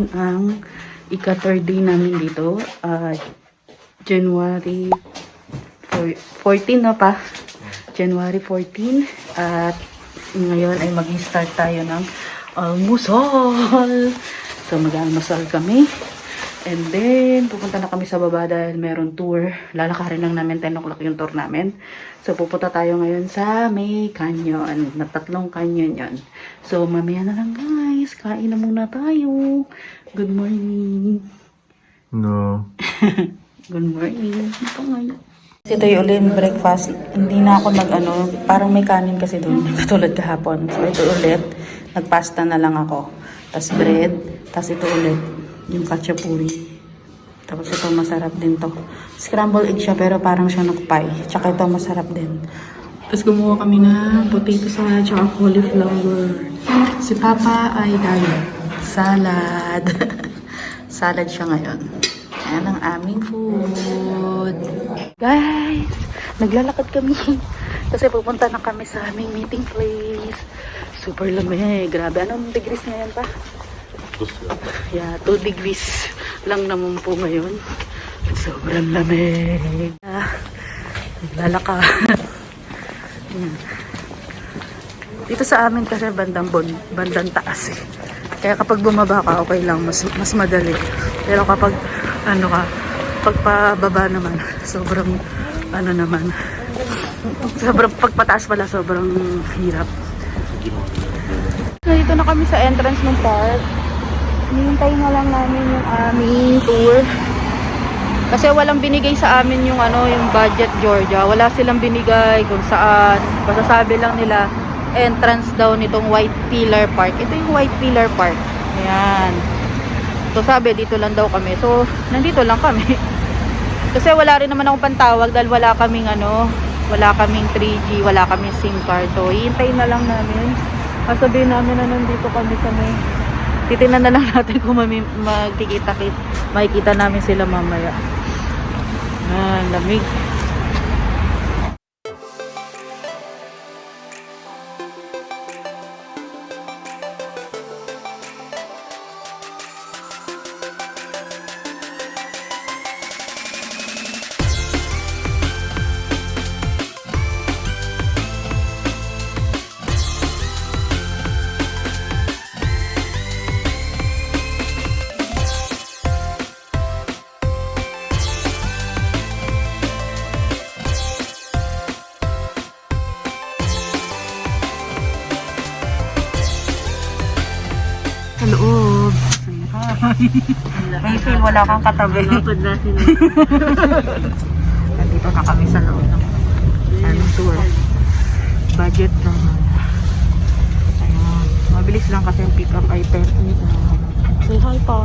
ngayon ang ika-third day namin dito. January 14 na pa. January 14. At ngayon ay mag-start tayo ng almusal. So mag-almusal kami. And then, pupunta na kami sa baba dahil meron tour. Lalakarin lang namin 10 o'clock yung tour namin. So, pupunta tayo ngayon sa may canyon. Na 3 canyon yon. So, mamaya na lang guys. Kain na muna tayo. Good morning. No. Good morning. Ito ngayon. Ito yung ulit breakfast. Hindi na ako parang may kanin kasi doon. Katulad kahapon. So, ito ulit. Nagpasta na lang ako. Tapos bread. Tapos ito ulit. Yung kachapuri. Tapos ito masarap din to. Scrambled egg siya pero parang siya pie. Tsaka ito masarap din. Tapos gumawa kami ng potato salad tsaka cauliflower. Si Papa ay diet. Salad. Salad siya ngayon. Ayan ang aming food. Guys, naglalakad kami. Kasi pupunta na kami sa aming meeting place. Super lamig. Grabe. Anong degrees ngayon pa? Yeah, 2 degrees lang naman po ngayon. Sobrang lamig. Naglalaka. Dito sa amin kasi bandang taas eh. Kaya kapag bumaba ka, okay lang. Mas madali. Pero kapag pagpababa naman, sobrang sobrang pagpataas pala, sobrang hirap. Dito na kami sa entrance ng park. Hinihintay na lang namin yung aming tour. Kasi walang binigay sa amin yung yung budget Georgia. Wala silang binigay kung saan. Basta sabi lang nila entrance daw nitong White Pillar Park. Ito yung White Pillar Park. Ayan. So sabi dito lang daw kami. So nandito lang kami. Kasi wala rin naman akong pantawag dahil wala kaming wala kaming 3G, wala kaming SIM card. So hihintayin na lang namin. Sabihin namin na nandito kami sa may. Titingnan na lang natin kung makikita namin sila mamaya. Lamig. Sa loob. May feel wala kang katabi. Nandito na kami sa loob ng tour. Budget naman. Ayan. Mabilis lang kasi yung pick up ay 10 minutes. Say hi pa.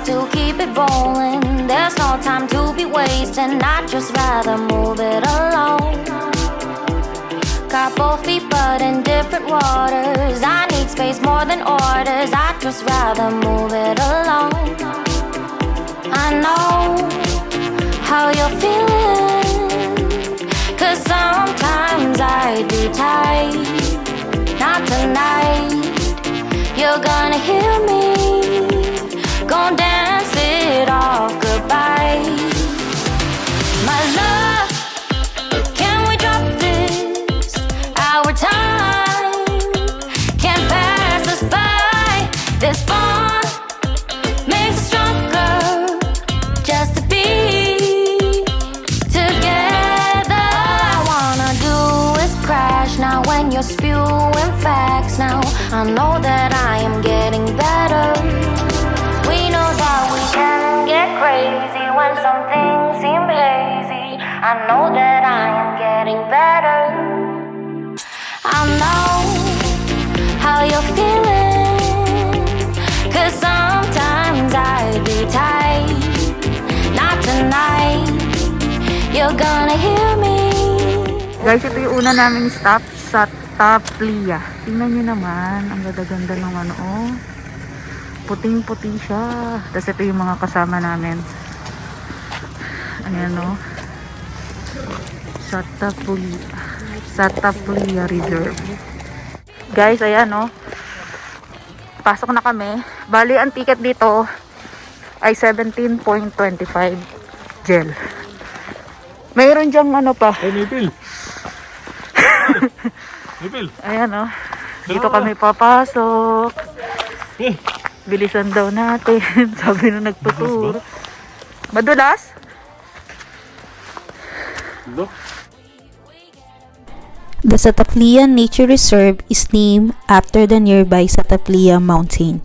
To keep it rolling, there's no time to be wasting. I'd just rather move it along. Got both feet but in different waters. I need space more than orders. I'd just rather move it along. I know how you're feeling, 'cause sometimes I'd be tight. Not tonight. You're gonna hear me. Gonna dance it off goodbye. My love, can we drop this? Our time can't pass us by. This bond makes us stronger just to be together. All I wanna do is crash now when you're spewing facts. Now I know that I am getting better. We know that we can get crazy when some things seem hazy. I know that I am getting better. I know how you're feeling, 'cause sometimes I'd be tight. Not tonight. You're gonna hear me. Guys, ito yung una naming stop sa Sataplia. Tingnan nyo naman. Ang ganda-ganda ng ano, oh. Puting-puti siya. Tapos ito yung mga kasama namin. Ayan, oh. Sataplia Reserve. Guys, ayan, oh. Pasok na kami. Bali, ang ticket dito ay 17.25 gel. Mayroon dyang ano pa. Hey, Nipil! Nipil! Ayan, oh. Dito kami papasok. Bilisan daw natin. Sabi nung nagtuturo. Madulas? Look. The Sataplia Nature Reserve is named after the nearby Sataplia mountain.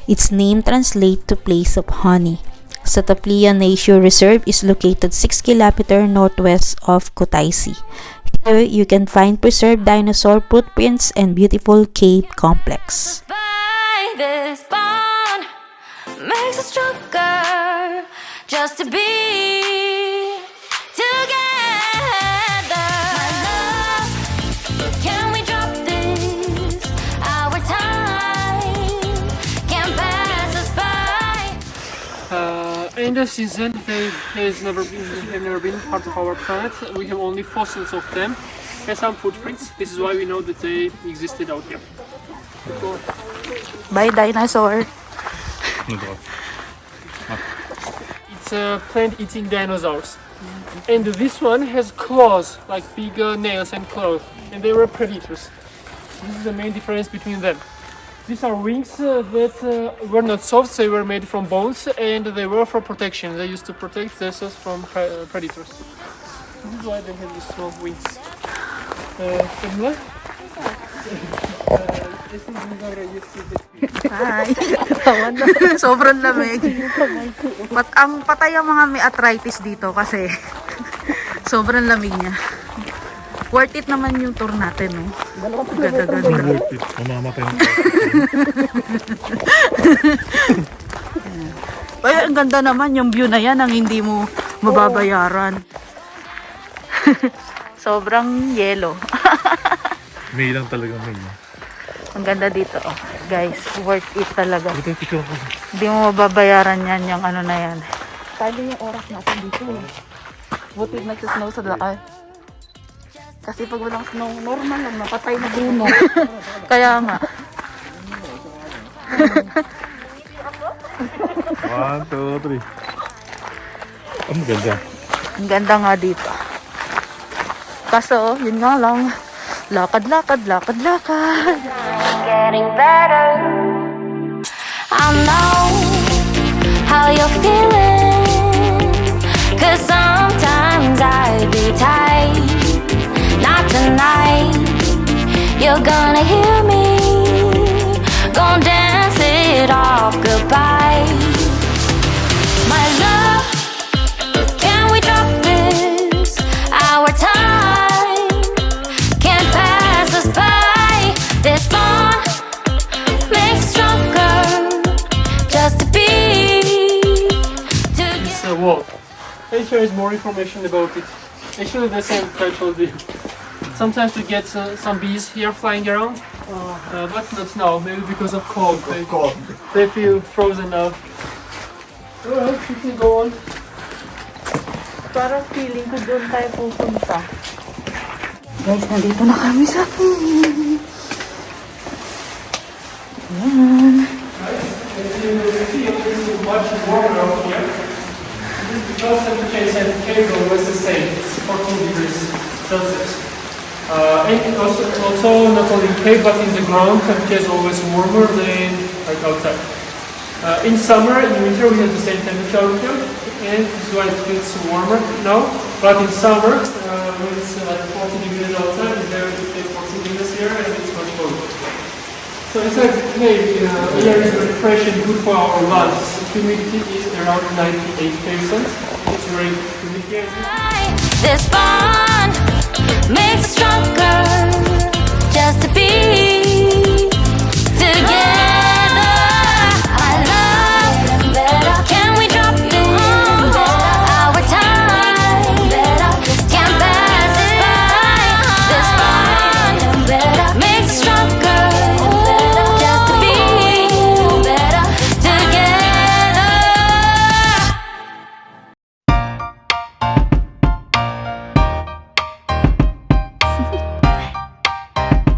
Its name translates to place of honey. Sataplia Nature Reserve is located 6 km northwest of Kutaisi. Here you can find preserved dinosaur footprints and beautiful cave complex. By this bond makes us stronger just to be together. My love, can we drop this? Our time can pass us by. In the season, they have never been part of our planet. We have only fossils of them and some footprints. This is why we know that they existed out here. Bye, dinosaur. It's plant-eating dinosaurs. And this one has claws, like big nails and claws. And they were predators. This is the main difference between them. These are wings that were not soft, they were made from bones, and they were for protection. They used to protect themselves from predators. This is why they have these small wings. Hi. Sobrang lamig. Ang patay ang mga may arthritis dito kasi sobrang lamig niya. Worth it naman yung tour natin, no? Ganda-ganda. Worth it. Mamamatay ng Ay, ang ganda naman yung view na yan ang hindi mo mababayaran. Sobrang yellow. May lang talaga may. Ang ganda dito, oh. Guys, worth it talaga. Ito yung picture ko. Hindi mo mababayaran yan yung ano na yan. Tayo yung oras natin dito. Buti nagsisnow sa lakay. Kasi pag walang snow, normal lang, napatay na puno. Kaya nga. 1, 2, 3. Ang ganda. Ang ganda nga dito. Kaso, yun nga lang. Lakad. Getting better. I know how you're feeling. 'Cause sometimes I'd be tight. Not tonight. You're gonna hear me. Gonna dance it off goodbye. My love, can we drop this? Our time can't pass us by. This bond makes us stronger just to be together. This wall. And here is more information about it. Actually, the same I told you. Sometimes we get some bees here flying around, but not now. Maybe because of cold. They feel frozen now. Alright, we can go on. Parang feeling ko doon tayo pupunta. Guys, nandito na kami sa pool. Ayan. Much warmer out here. Because temperature in the cave is always the same. It's 14 degrees Celsius. And also not only in cave but in the ground, temperature is always warmer than like outside. In summer, in winter we have the same temperature out here, and this is why it feels warmer now. But in summer, when it's like 40 degrees outside, it's very 40 degrees here, and it's much colder. So inside the cave, air is very fresh and good for our lungs. Humidity is around 98%. It's very humid here. This bond makes us stronger just to be together. I love, can we drop this? Our time can't pass us by. This bond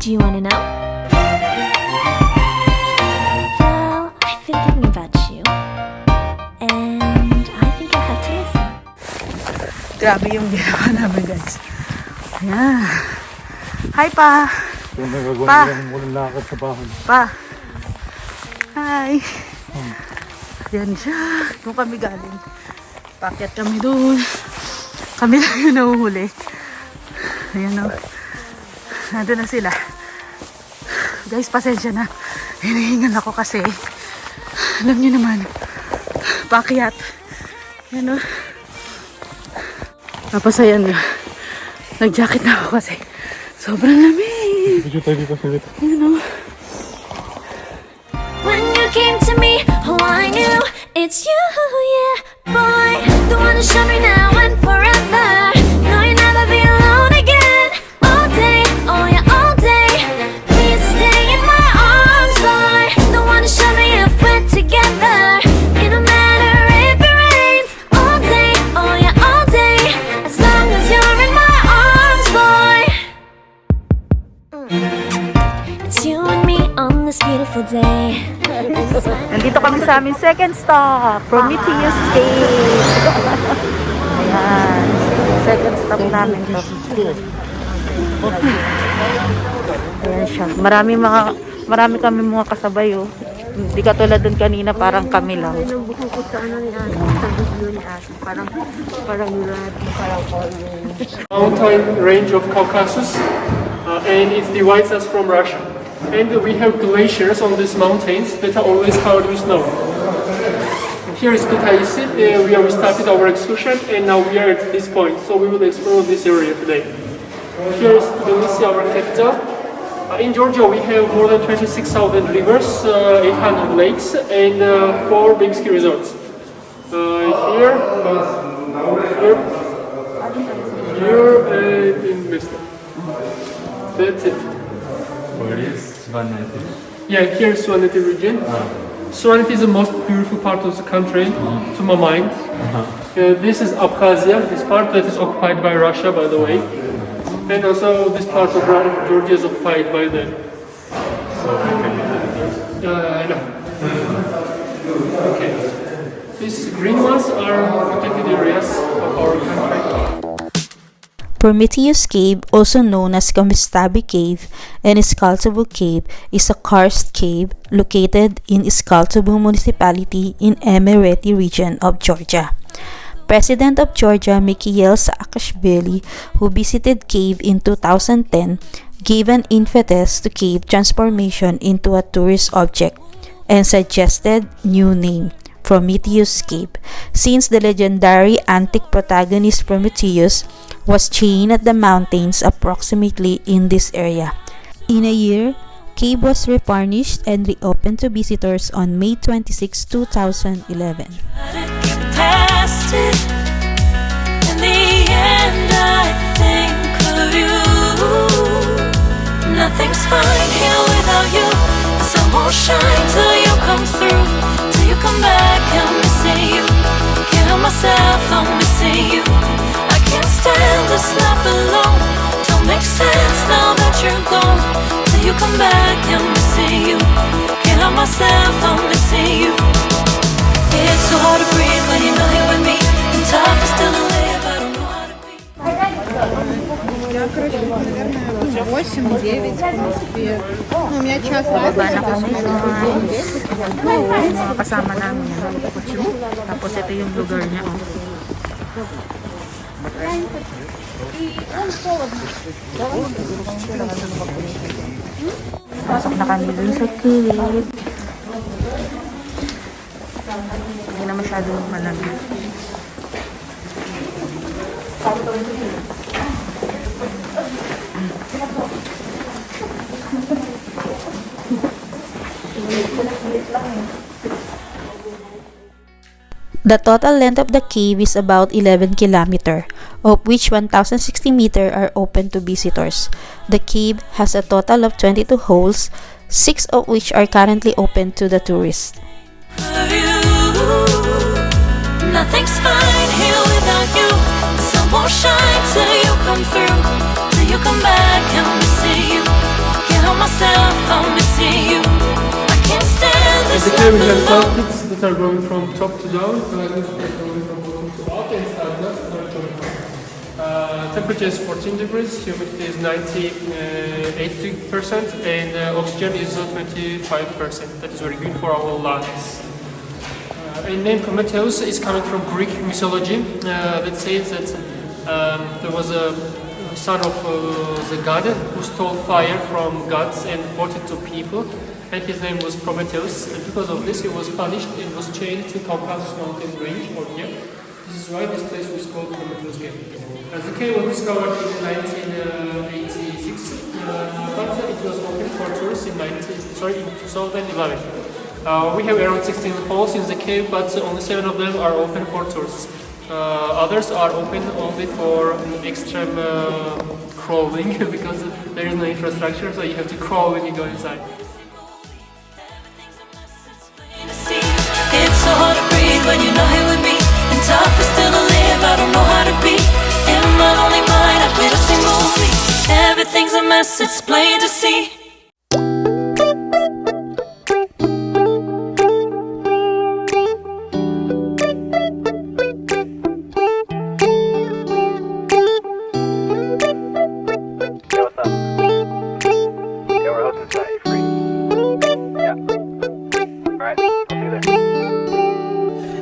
Do you want to know? Well, I've been thinking about you. And I think I have to listen. Grabe yung ginawa namin, guys. Ayan. Hi, Pa! Yung nagagawa Pa. nilang walang lakad sa bahay. Pa! Hi! Ayan siya. Doon kami galing. Pakyat kami doon. Kami lang yung nahuhuli. Ayan o. Nandun na sila. Guys, pasensya na. Hinihingal ako kasi. Alam niyo naman. Pakyat. Ayan o. Tapos ayan yun. Nag-jacket na ako kasi sobrang lamig. Video tayo dito sa dito. Ayan o. When you came to me, oh, I knew it's you, yeah, boy. The one to show me now and forever. No, you'll never be alone again. All day, oh yeah, all day. Please stay in my arms, boy. The one to show me if we're together. It don't matter if it rains. All day, oh yeah, all day. As long as you're in my arms, boy. It's you and me on this beautiful day. Nandito kami sa aming second stop. Prometheus Cave. Ayan. Second stop namin to. Ayan siya. Marami kami mga kasabay, oh. Hindi katulad dun kanina, parang kami lang. Mountain range of Caucasus, and it divides us from Russia. And we have glaciers on these mountains that are always covered with snow. Here is Kutaisi, where we started our excursion, and now we are at this point, so we will explore this area today. Here is Tbilisi, our capital. In Georgia, we have more than 26,000 rivers, 800 lakes, and 4 big ski resorts. Here, and in Mesta. That's it. Where is Svaneti? Yeah, here is Svaneti region. Svaneti is the most beautiful part of the country, to my mind. This is Abkhazia, this part that is occupied by Russia, by the way. And also this part of Georgia is occupied by them. So I can I know. Okay. These green ones are protected areas of our country. Prometheus Cave, also known as Kamistabi Cave and Iskaltabo Cave, is a karst cave located in Iskaltabo municipality in Emirati region of Georgia. President of Georgia Mikhail Saakashvili, who visited cave in 2010, gave an impetus to cave transformation into a tourist object and suggested new name, Prometheus Cave, since the legendary antique protagonist Prometheus was chained at the mountains approximately in this area. In a year, cave was refurnished and reopened to visitors on May 26, 2011. Past it. In the end, I think of you. Nothing's fine here without you. The sun won't shine till you come through. Till you come back, I'm missing you. Can't help myself, I'm missing you. I can't stand this life alone. Don't make sense now that you're gone. Till you come back, I'm missing you. Can't help myself, I'm missing you. It's so hard to breathe when you're not here with me. And tough is still to live, I don't know how to be. Я, 8-9, в принципе. Ну, у меня час разница, то есть Mga kasama namin. Tapos ito yung lugar niya. Pasok na kami dun sa cave. Hindi na masyadong malamig. The total length of the cave is about 11 km, of which 1,060 meters are open to visitors. The cave has a total of 22 holes, 6 of which are currently open to the tourists. Nothing's fine here without you. The sun won't shine till you come through. Till you come back, I'm missing you. Can't the cave we have circuits that are going from top to down, this is going from bottom to up, and left temperature is 14 degrees, humidity is 80%, and oxygen is 25%. That is very good for our lungs. And name Prometheus is coming from Greek mythology. That says that there was a son of the god who stole fire from gods and brought it to people, and his name was Prometheus. And because of this, he was punished and was chained to Caucasus mountain range or here. This is why this place was called Prometheus Cave. The cave was discovered in 1986, but it was open for tourists in 2011. We have around 16 holes in the cave, but only 7 of them are open for tourists. Others are open only for extreme crawling because there is no infrastructure, so you have to crawl when you go inside. It's so hard to breathe when you're not here with me, and tough is still to live. I don't know how to be. In my lonely mind, I play the same movie. Everything's a mess, it's plain to see.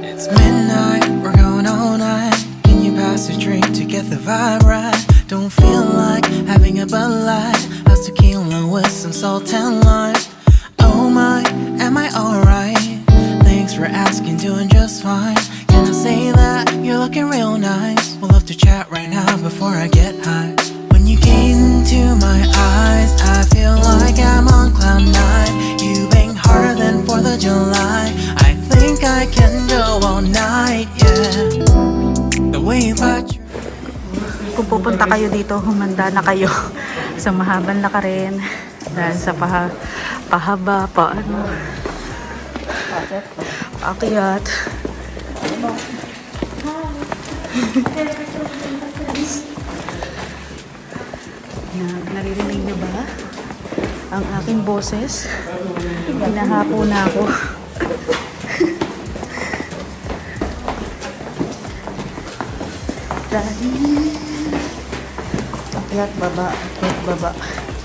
It's midnight, we're going all night. Can you pass a drink to get the vibe right? Don't feel like having a Bud Light. How's tequila with some salt and lime? Oh my, am I alright? Thanks for asking, doing just fine. Can I say that you're looking real nice? We'll love to chat right now before I get high. When you gaze into my eyes, I feel like I'm on cloud 9. You bang harder than 4th of July. I think I can go all night, yeah. The way you put your... Kung pupunta kayo dito, humanda na kayo sa mahabang lakarin dahil sa pahaba, paakyat. Naririnig niyo ba ang aking boses? Hinahapo na ako. Akyat baba.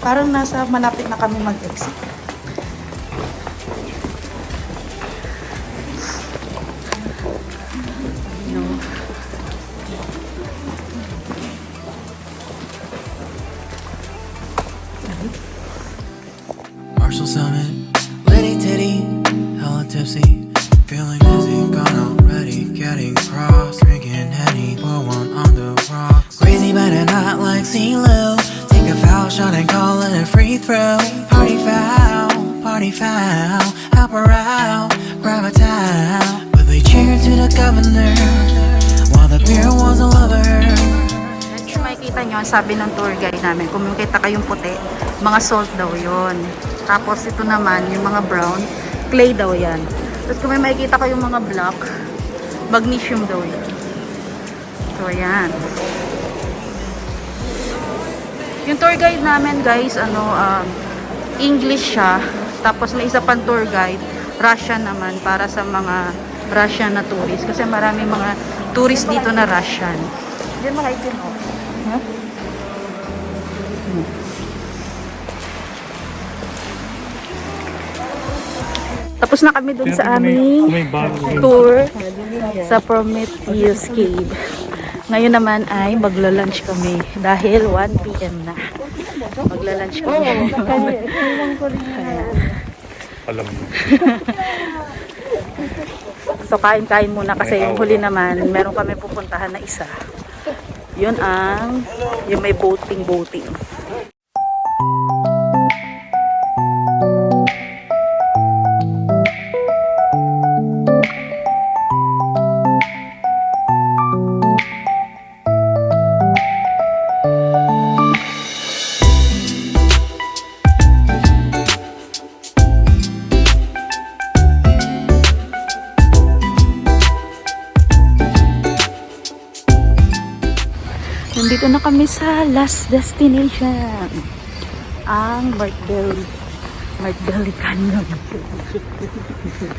Parang malapit na kami mag-exit. No. Marshall Summit, Liddy Titty, hella tipsy, feeling dizzy, gone already, getting cross, drinking Henny, pour one on the rocks. Crazy but not like CeeLo, take a foul shot and call it a free throw. Party foul, help her out, grab a towel. But they cheered to the governor, while the beer was a lover. Kung makikita nyo, sabi ng tour guide namin, kung makikita kayong puti, mga salt daw yon. Tapos ito naman, yung mga brown, clay daw yan. Tapos kung may makikita kayong mga black, magnesium daw yan. So ayan. Yung tour guide namin guys, English siya. Tapos may isa pang tour guide, Russian naman, para sa mga Russian na tourist. Kasi marami mga tourist dito na Russian. Diyan makaitin o. Huh? Tapos na kami dun sa aming tour sa Prometheus Cave. Ngayon naman ay magla-lunch kami dahil 1 PM na. Magla-lunch kami. Alam mo. So kain-kain muna kasi yung huli naman meron kami pupuntahan na isa. Yun yung may boating. Nandito na kami sa last destination, ang Martvili. Martvili Canyon.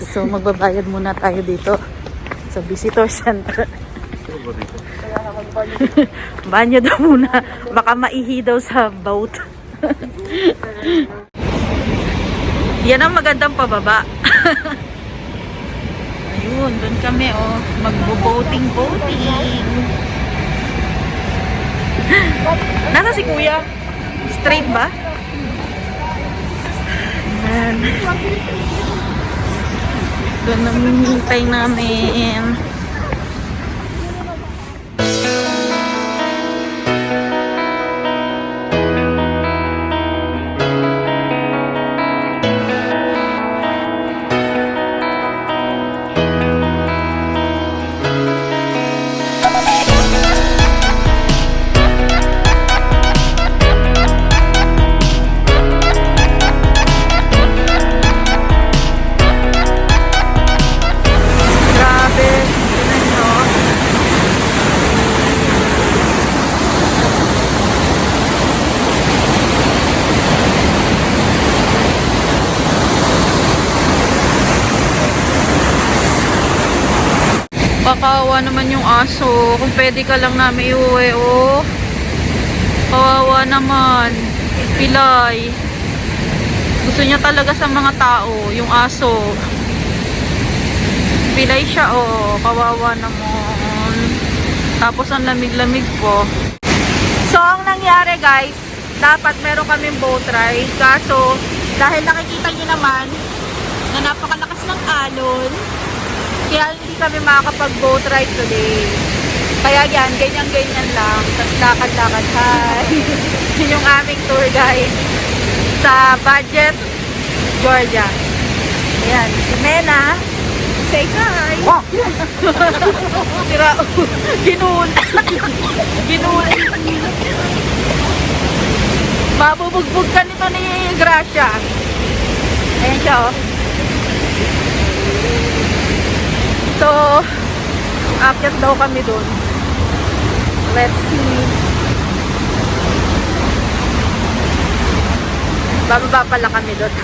So, magbabayad muna tayo dito sa visitor center. Banyo daw muna. Baka maihi daw sa boat. Yan ang magandang pababa. Ayun, doon kami magbo-boating. Nasa si Kuya? Straight ba? Ayan. Doon namimintay namin. Kawawa naman yung aso. Kung pwede ka lang namin iuwi, oh. Kawawa naman. Pilay. Gusto niya talaga sa mga tao, yung aso. Pilay siya, oh. Kawawa naman. Tapos ang lamig-lamig po. So, ang nangyari guys, dapat meron kaming boat ride. Kaso, dahil nakikita niyo naman na napakalakas ng alon, kaya hindi kami makakapag-boat ride today. Kaya yan, ganyan-ganyan lang. Tapos lakad-lakad. Hi! Yun yung aming tour guide sa Budget, Georgia. Ayan, si Mena. Say hi! Sira. Ginul. Mabubugbog ka nito ni Gracia. Ayan siya, oh. So, akyat daw kami doon. Let's see. Bababa pala kami doon.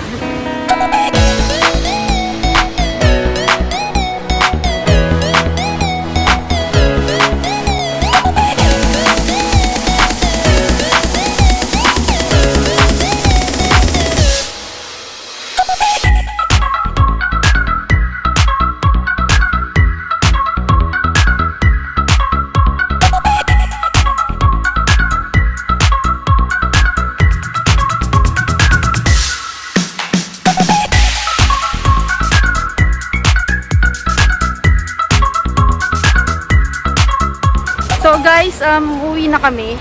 So guys, uwi na kami.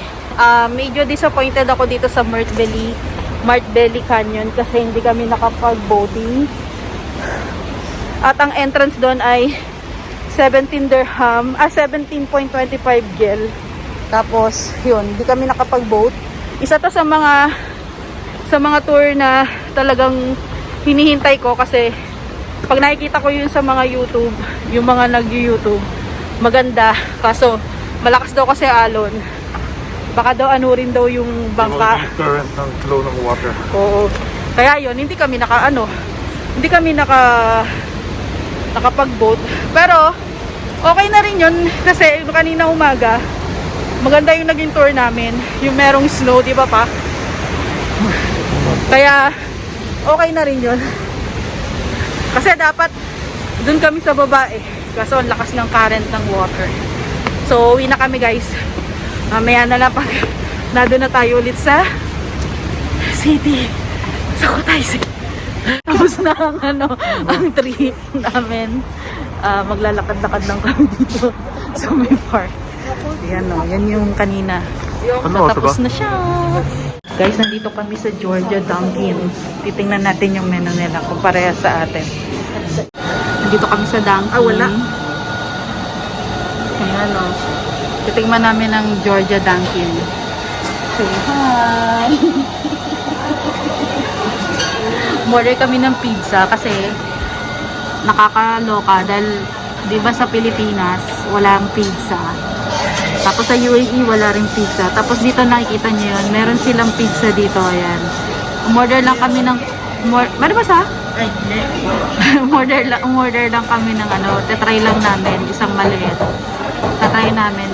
Medyo disappointed ako dito sa Martvili Canyon kasi hindi kami nakapag-boating. At ang entrance doon ay 17 dirham, 17.25 gel. Tapos, yun, hindi kami nakapag-boat. Isa to sa mga tour na talagang hinihintay ko kasi pag nakikita ko yun sa mga YouTube, yung mga nag-YouTube, maganda. Kaso, malakas daw kasi alon. Baka daw anurin daw yung bangka. Yung current ng flow ng water. Oo. Kaya yun, hindi kami nakapag-boat. Pero, okay na rin yun kasi kanina umaga, maganda yung naging tour namin. Yung merong snow, di ba pa? Kaya, okay na rin yun. Kasi dapat, dun kami sa baba eh. Kaso, ang lakas ng current ng water. So, uwi na kami guys. Mamaya na lang pag nado na tayo ulit sa city. So, tayo tapos na ang trip namin. Maglalakad-lakad lang kami dito sa may park. Yan o, yan yung kanina. Tapos na siya. Guys, nandito kami sa Georgia Dunkin. Titingnan natin yung menu nila kung pareha sa atin. Nandito kami sa Dunkin. Wala. Ayan o. Titingnan namin ang Georgia Dunkin. Say hi! Order kami ng pizza kasi nakakaloka dahil di ba sa Pilipinas walang pizza. Tapos sa UAE wala rin pizza. Tapos dito nakikita nyo yun, meron silang pizza dito. Ayan. Umorder lang kami ng Ano ba sa? Ay, hindi. Umorder lang kami ng ano, tatry lang namin, isang maliit. Tatry namin.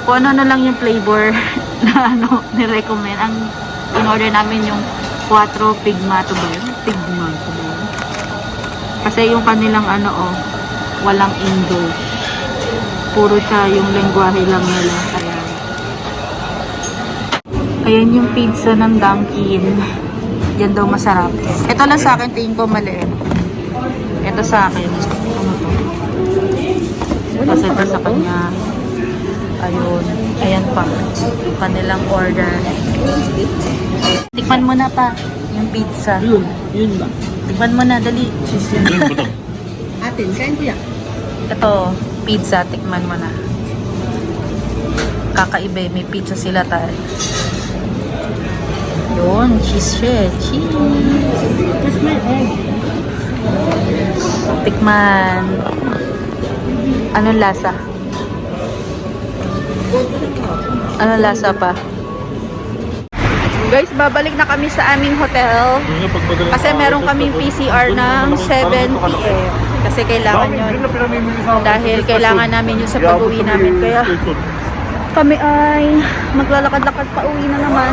Kung ano na lang yung flavor na ano, ni-recommend. Ang in-order namin yung 4 pigmato ba yun? Pigmato ba yun? Kasi yung kanilang ano walang English. Puro siya yung lengguwahe lang nila. Ayan yung pizza ng Dunkin'. Yan daw masarap. Ito lang sa akin, tingin ko maliit. Ito sa akin. Ano to? Kasi ito sa kanya. Ayun. Ayan pa. Kanilang order. Tikman mo na pa. Yung pizza. Yun ba? Tikman mo na, dali. Atin, kain ko yan. Ito, pizza. Tikman mo na. Kakaiba. May pizza sila tayo. Yun, cheese siya. Cheese. That's my egg. Tikman. Anong lasa? Anong lasa pa? Guys, babalik na kami sa aming hotel. Kasi meron kaming PCR ng 7 PM. Kasi kailangan yun. Dahil kailangan namin yun sa pag-uwi namin. Kaya kami ay maglalakad-lakad pa uwi na naman.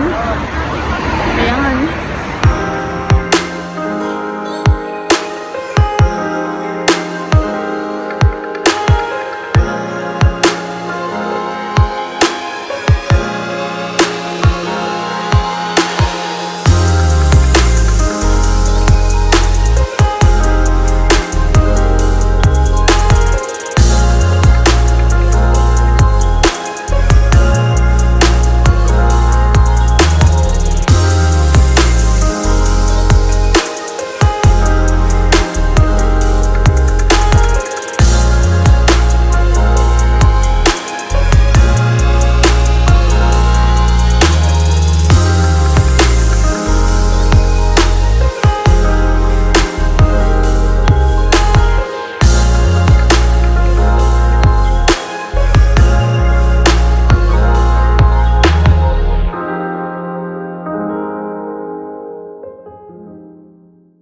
Ayan.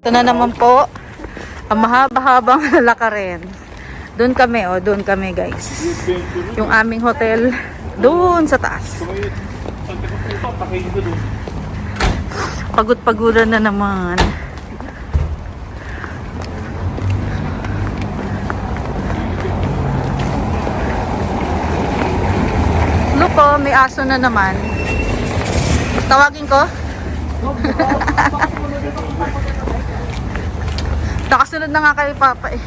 Ito na naman po, ang mahaba-habang lalakarin. Doon kami, doon kami guys. Yung aming hotel, doon sa taas. Pagod-paguran na naman. Look may aso na naman. Tawagin ko? Nakasunod na nga kay Papa eh.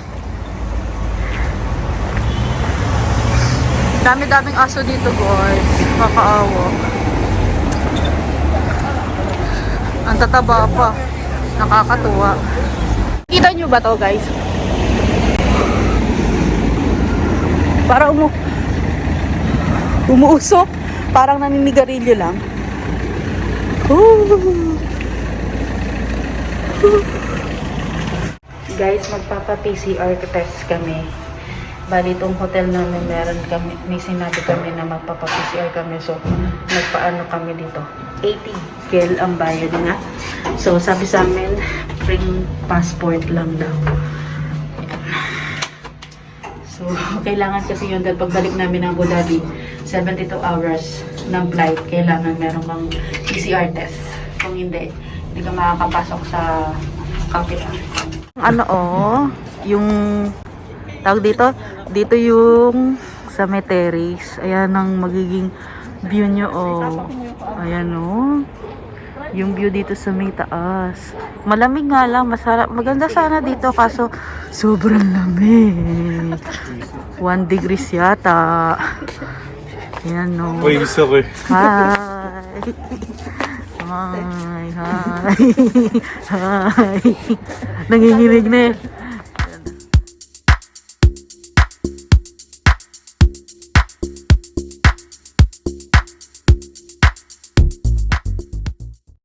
Dami-daming aso dito guys. Kakaawa. Ang tataba pa. Nakakatuwa. Kita nyo ba to guys? Para umuusok. Parang naninigarilyo lang. Guys, magpapa-PCR test kami. Bali, itong hotel namin meron kami, may sinabi kami na magpapa-PCR kami. So, nagpaano kami dito. 80 kel ang bayad nga. So, sabi sa amin, bring passport lang daw. So, kailangan kasi yun dahil pagbalik namin ng Abu Dhabi, 72 hours ng flight, kailangan meron kang PCR test. Kung hindi ka makakapasok sa capital. Yung tawag dito yung sa may terrace. Ayan ang magiging view nyo ayan yung view dito sa may taas. Malamig nga lang, masarap. Maganda sana dito kaso sobrang lamig. 1 degrees yata. Ayan Uy, gusto ko eh. Hi! Hi! Hi! Hi! Nanginginig na eh.